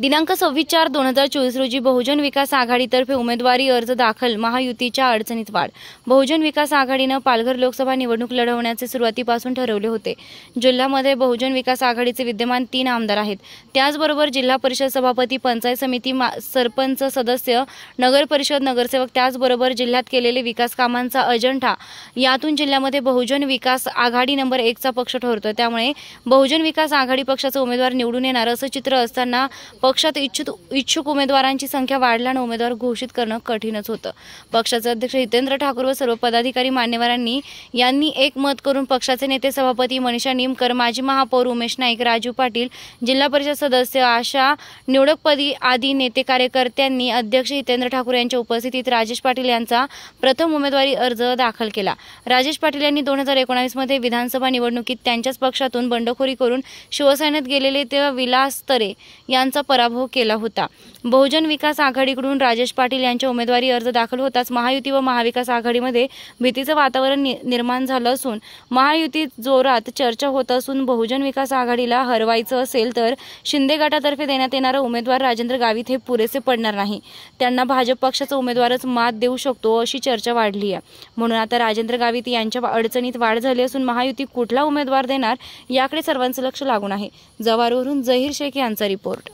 दिनांक 26/4/2024 रोजी बहुजन विकास आघाडीतर्फे उमेदवारी अर्ज दाखल. महायुतीच्या अडचणीत वाढ. बहुजन विकास आघाडीनं पालघर लोकसभा निवडणूक लढवण्याचे सुरुवातीपासून ठरवले होते. जिल्ह्यामध्ये बहुजन विकास आघाडीचे विद्यमान 3 आमदार आहेत. त्याचबरोबर जिल्हा परिषद सभापती, पंचायत समिती, सरपंच सदस्य, नगर परिषद नगरसेवक, त्याचबरोबर जिल्ह्यात केलेले विकास कामांचा अजंठा, यातून जिल्ह्यामध्ये बहुजन विकास आघाडी नंबर 1चा पक्ष ठरतोय. त्यामुळे बहुजन विकास आघाडी पक्षाचा उमेदवार निवडून येणार असं चित्र असताना पक्षात इच्छुक उमेदवारांची संख्या वाढल्याने उमेदवार घोषित करणं कठीणच होतं. पक्षाचे अध्यक्ष हितेंद्र ठाकूर व सर्व पदाधिकारी मान्यवरांनी यांनी एक मत करून पक्षाचे नेते सभापती मनीषा निमकर, माजी महापौर उमेश नाईक, राजू पाटील, जिल्हा परिषद सदस्य आशा निवडकपदी आदी नेते कार्यकर्त्यांनी अध्यक्ष हितेंद्र ठाकूर यांच्या उपस्थितीत राजेश पाटील यांचा प्रथम उमेदवारी अर्ज दाखल केला. राजेश पाटील यांनी 2019 मध्ये विधानसभा निवडणुकीत त्यांच्याच पक्षातून बंडखोरी करून शिवसेनेत गेलेले तेव्हा विलास तरे यांचा पराभव केला होता. बहुजन विकास आघाडीकडून राजेश पाटील यांच्या उमेदवारी अर्ज दाखल होताच महायुती व महाविकास आघाडीमध्ये भीतीचं वातावरण निर्माण झालं असून महायुतीत जोरात चर्चा होत असून बहुजन विकास आघाडीला हरवायचं असेल तर शिंदे गटातर्फे देण्यात येणारा उमेदवार राजेंद्र गावित हे पुरेसे पडणार नाही. त्यांना भाजप पक्षाचा उमेदवारच मात देऊ शकतो अशी चर्चा वाढली आहे. म्हणून आता राजेंद्र गावित यांच्या अडचणीत वाढ झाली असून महायुती कुठला उमेदवार देणार याकडे सर्वांचं लक्ष लागून आहे. जव्हारवरून जहीर शेख यांचा रिपोर्ट.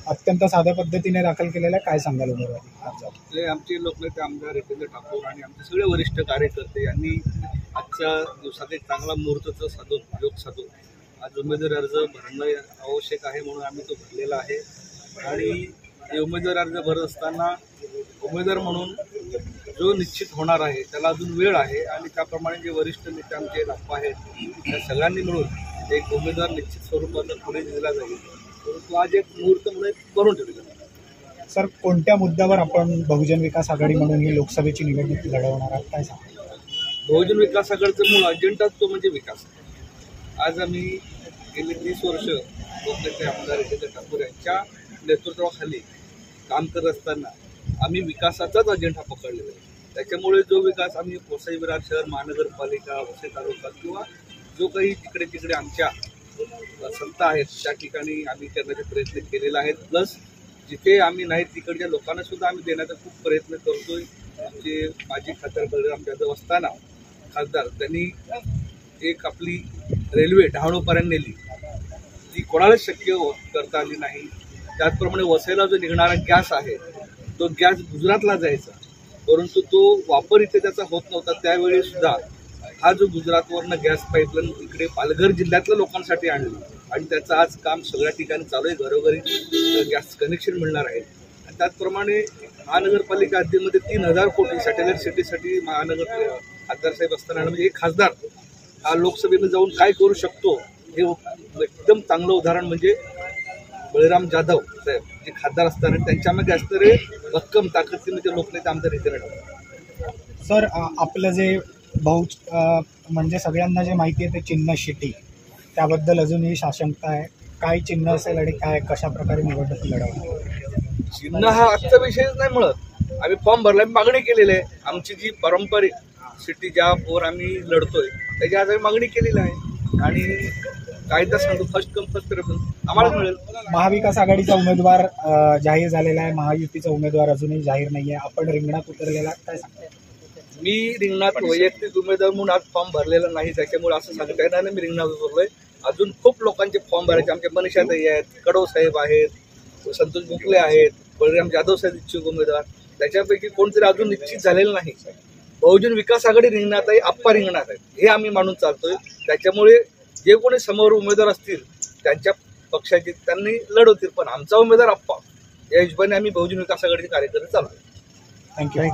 अत्यंत साध्या पद्धतीने दाखल केलेला काय सांगाल उमेदवारी? आमचे लोकनेते आमदार हितेंद्र ठाकूर आणि आमचे सगळे वरिष्ठ कार्यकर्ते यांनी आजच्या दिवसात एक चांगला मुहूर्ताचं योग साधून आज उमेदवारी अर्ज भरणं आवश्यक आहे म्हणून आम्ही तो भरलेला आहे. आणि हे उमेदवारी अर्ज भरत असताना उमेदवार म्हणून जो निश्चित होणार आहे त्याला अजून वेळ आहे आणि त्याप्रमाणे जे वरिष्ठ नेते आमचे लाप्पा आहेत त्या सगळ्यांनी मिळून एक उमेदवार निश्चित स्वरूपात पुढे दिला जाईल. परंतु आज एक मुहूर्त म्हणून करून ठेवलेला. सर, कोणत्या मुद्द्यावर आपण बहुजन विकास आघाडी म्हणून ही लोकसभेची निवडणूक लढवणार आहात काय सांगा? बहुजन विकास आघाडीचा मूळ अजेंडा तो म्हणजे विकास. आज आम्ही गेली 30 वर्ष लोकनेते आमदार हितेंद्र ठाकूर यांच्या नेतृत्वाखाली काम करत असताना आम्ही विकासाचाच अजेंडा पकडलेला आहे. त्याच्यामुळे जो विकास आम्ही वसई विरार शहर, महानगरपालिका, वसई तालुका किंवा जो काही तिकडे आमच्या सत्ता आहेत त्या ठिकाणी आम्ही करण्याचे प्रयत्न केलेला आहे. प्लस जिथे आम्ही नाही तिकडच्या लोकांना सुद्धा आम्ही देण्याचा खूप प्रयत्न करतोय. आमचे माजी खासदार बळीराम जाधव असताना खासदार त्यांनी एक आपली रेल्वे डहाणूपर्यंत नेली, ती कोणालाच शक्य करता आली नाही. त्याचप्रमाणे वसईला जो निघणारा गॅस आहे तो गॅस गुजरातला जायचा, परंतु तो वापर इथे त्याचा होत नव्हता. त्यावेळी सुद्धा हा जो गुजरातवरनं गॅस पाईपलाईन इकडे पालघर जिल्ह्यातल्या लोकांसाठी आणली आणि त्याचं आज काम सगळ्या ठिकाणी चालू आहे. घरोघरी गॅस कनेक्शन मिळणार आहे. आणि त्याचप्रमाणे महानगरपालिका हद्दीमध्ये 3000 कोटी सॅटेलाइट सिटीसाठी महानगर खासदार साहेब असताना म्हणजे एक खासदार हा लोकसभेमध्ये जाऊन काय करू शकतो हे एकदम चांगलं उदाहरण म्हणजे बळीराम जाधव साहेब जे खासदार असताना त्यांच्या मागे असणारे भक्कम ताकदीने ते लोकनेते आमदार हितेंद्र ठाकूर. सर, आपलं जे म्हणजे सगळ्यांना जे माहिती आहे ते चिन्ह शिटी, त्याबद्दल अजूनही साशंकता आहे. काय चिन्ह असेल आणि काय कशा प्रकारे निवडणूक लढवणार? चिन्ह हा आजचा विषयच नाही मिळत. आम्ही फॉर्म भरला, मागणी केलेली आहे. आमची जी पारंपरिक सिटी ज्यावर आम्ही लढतोय त्याची आज आम्ही मागणी केलेली आहे आणि कायदा सांगतो फर्स्ट कम फर्स्ट प्रेफरन्स आम्हाला मिळेल. महाविकास आघाडीचा उमेदवार जाहीर झालेला आहे, महायुतीचा उमेदवार अजूनही जाहीर नाहीये. आपण रिंगणात उतरलेला काय सांगता? मी रिंगणात वैयक्तिक उमेदवार म्हणून आज फॉर्म भरलेला नाही, त्याच्यामुळे असं सांगता येणार नाही मी रिंगणात उतरलोय. अजून खूप लोकांचे फॉर्म भरायचे. आमच्या मनीषा ताई आहेत, कडव साहेब आहेत, संतोष बुकले आहेत, बळीराम जाधव साहेब इच्छुक उमेदवार. त्याच्यापैकी कोणतरी अजून निश्चित झालेलं नाही. बहुजन विकास आघाडी रिंगणात आहे, आप्पा रिंगणात आहे हे आम्ही मानून चालतोय. त्याच्यामुळे जे कोणी समोर उमेदवार असतील त्यांच्या पक्षाचे त्यांनी लढवतील, पण आमचा उमेदवार आप्पा या हिशोबाने आम्ही बहुजन विकास आघाडीचे कार्यकर्ते चालतोय. थँक्यू.